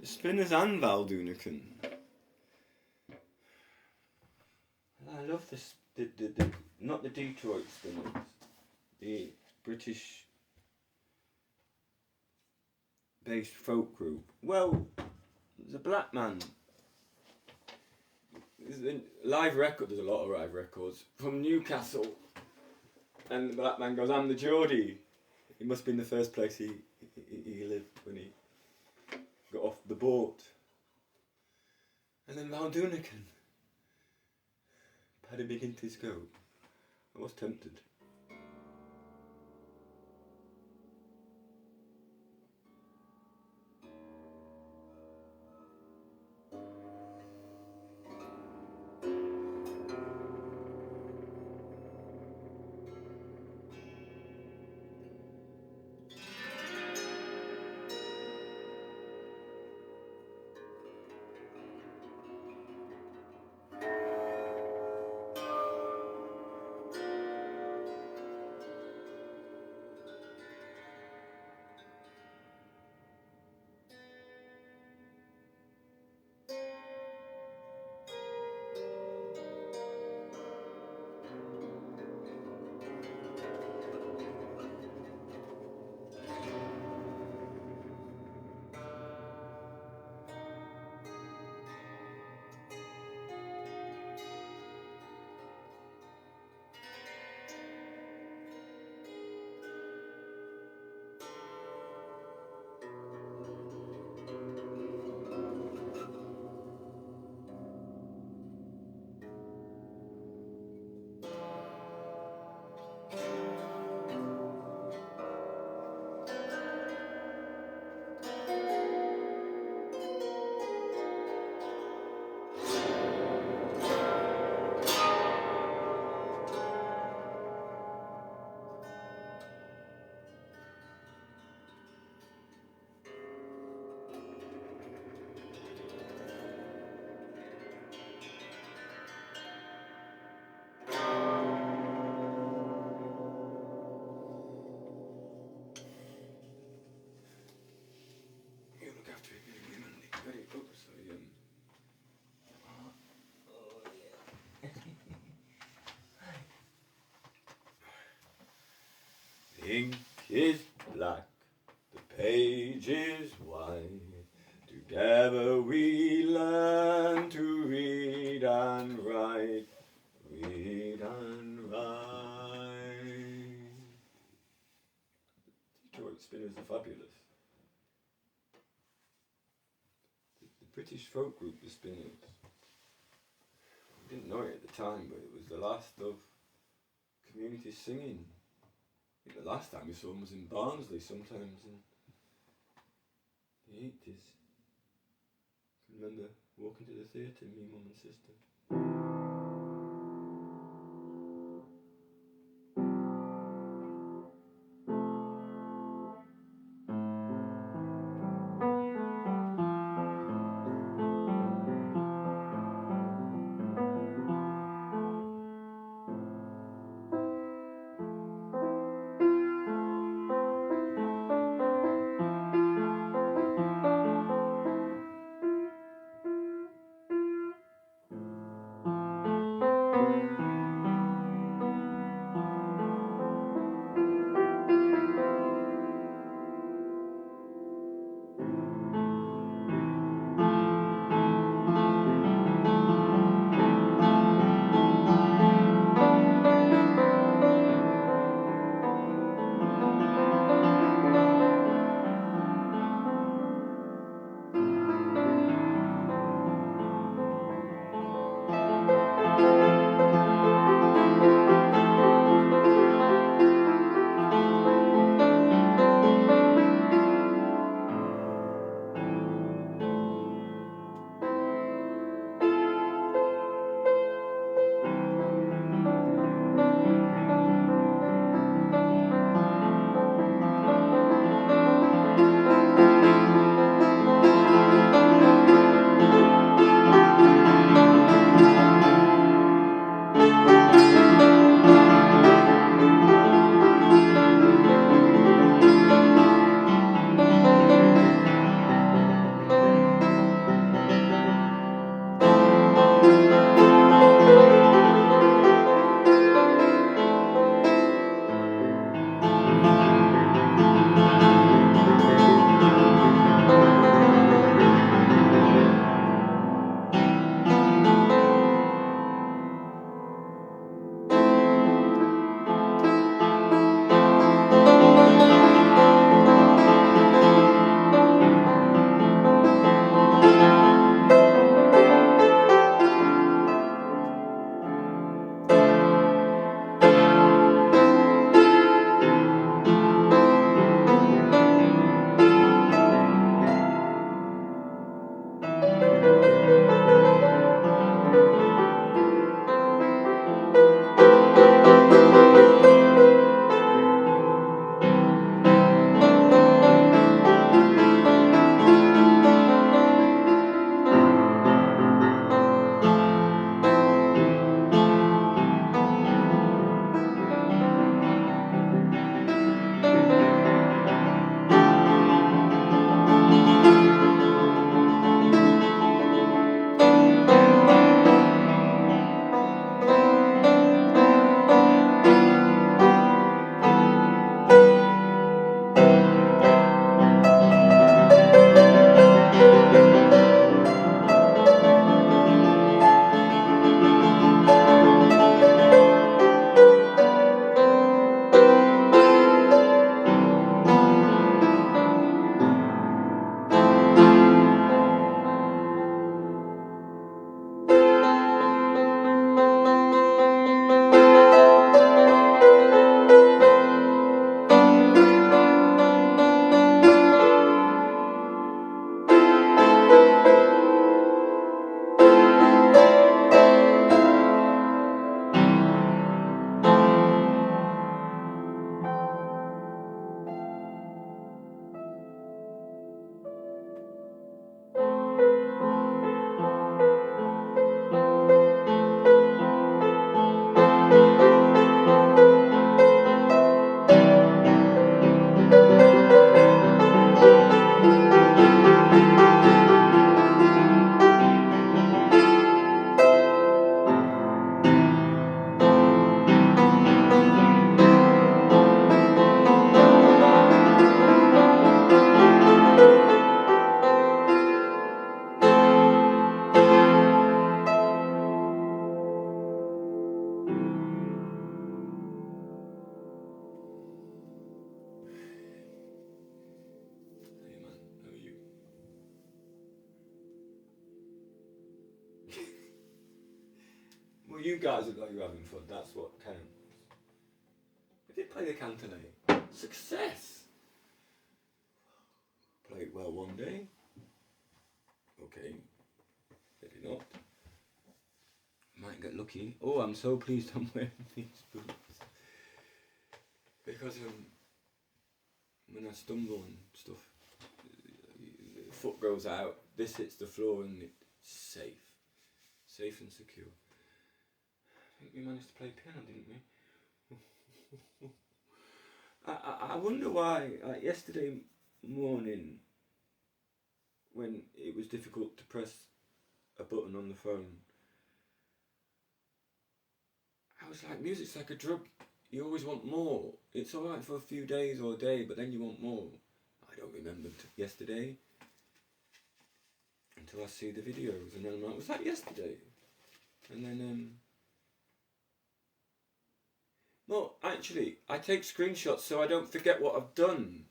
Spinners and Valdoonican. I love this. The not the Detroit Spinners, the British based folk group. Well, there's a black man. There's live record. There's a lot of live records from Newcastle, and the black man goes, "I'm the Geordie." It must have been the first place he lived when he got off the boat. And then Valdoonican. Paddy McGinty's go. I was tempted. The ink is black, the page is white. Together we learn to read and write, read and write. Detroit Spinners are fabulous. The British folk group, the Spinners. I didn't know it at the time, but it was the last of community singing. I think the last time we saw them was in Barnsley, sometimes in the 80s. I can remember walking to the theatre, me, mum and sister. you guys look like you're having fun. That's what counts. We did play the cantonade. Success. Played well one day. Okay. Maybe not. Might get lucky. Oh, I'm so pleased I'm wearing these boots. Because when I stumble and stuff, the foot goes out, this hits the floor and it's safe. Safe and secure. I think we managed to play piano, didn't we? I wonder why, yesterday morning, when it was difficult to press a button on the phone, I was like, music's like a drug. You always want more. It's alright for a few days or a day, but then you want more. I don't remember yesterday until I see the videos, and then I'm like, was that yesterday? And then, well, actually, I take screenshots so I don't forget what I've done.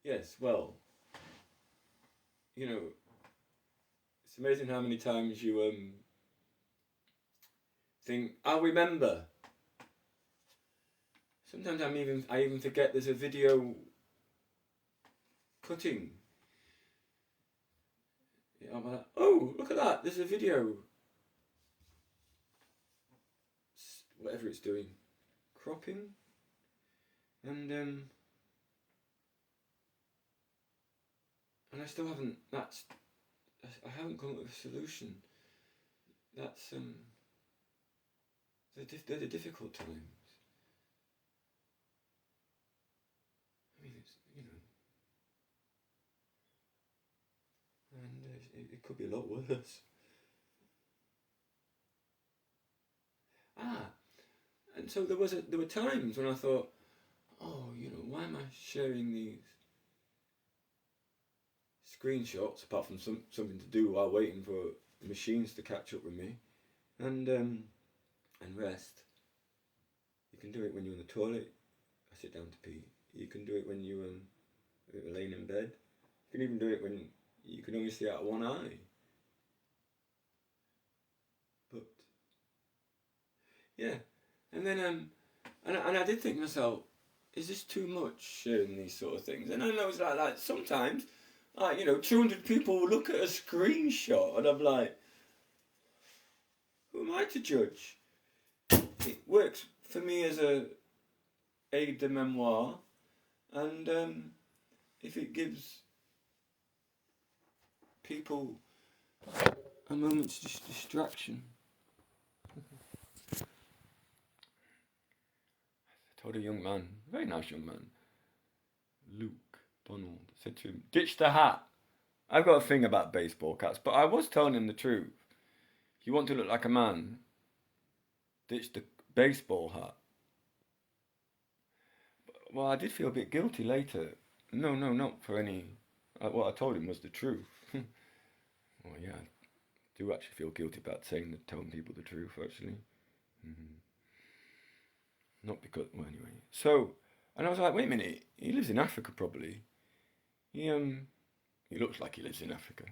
Yes, well, you know, it's amazing how many times you think, I'll remember. Sometimes I even forget there's a video cutting. Yeah, I'm like, oh, look at that, there's a video. Whatever it's doing. Cropping. And I still haven't, I haven't come up with a solution. That's, they're the difficult times. I mean, it's, you know, and it could be a lot worse. And so there were times when I thought, oh, you know, why am I sharing these screenshots apart from something to do while waiting for the machines to catch up with me, and rest. You can do it when you're in the toilet. I sit down to pee. You can do it when you're laying in bed. You can even do it when you can only see out of one eye. But yeah, and then and I did think to myself, is this too much sharing these sort of things? And I know it's like sometimes, you know, 200 people will look at a screenshot, and I'm like, who am I to judge? It works for me as a aide de memoire, and if it gives people a moment's distraction. I told a young man, very nice young man, Luke Donald, said to him, ditch the hat. I've got a thing about baseball caps, but I was telling him the truth. If you want to look like a man, ditch the baseball hat. Well, I did feel a bit guilty later. No, not for any... what I told him was the truth. Well, yeah, I do actually feel guilty about telling people the truth, actually. Not because... Well, anyway. So, and I was like, wait a minute, he lives in Africa, probably. He looks like he lives in Africa.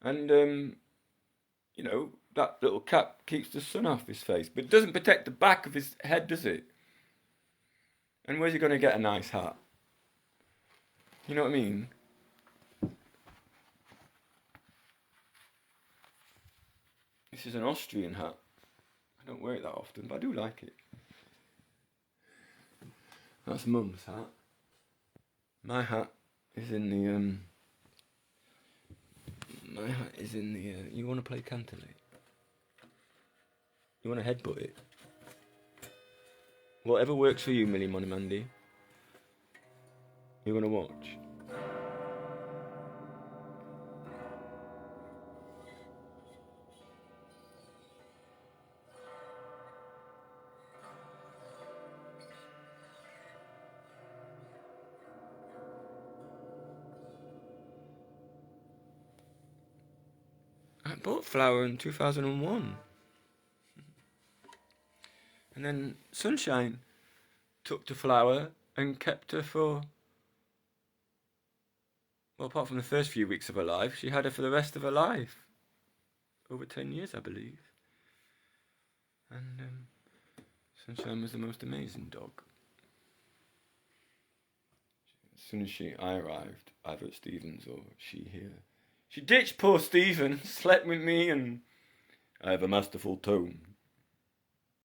And, you know, that little cap keeps the sun off his face, but it doesn't protect the back of his head, does it? And where's he going to get a nice hat? You know what I mean? This is an Austrian hat. I don't wear it that often, but I do like it. That's Mum's hat. My hat is in the... My hat is in the... you want to play cantonade? You want to headbutt it? Whatever works for you, Millie Monimandi. You want to watch? I bought Flower in 2001. And then Sunshine took to Flower and kept her for... Well, apart from the first few weeks of her life, she had her for the rest of her life. Over 10 years, I believe. And Sunshine was the most amazing dog. As soon as I arrived, either at Stephen's or she here, she ditched poor Stephen, slept with me, and I have a masterful tone.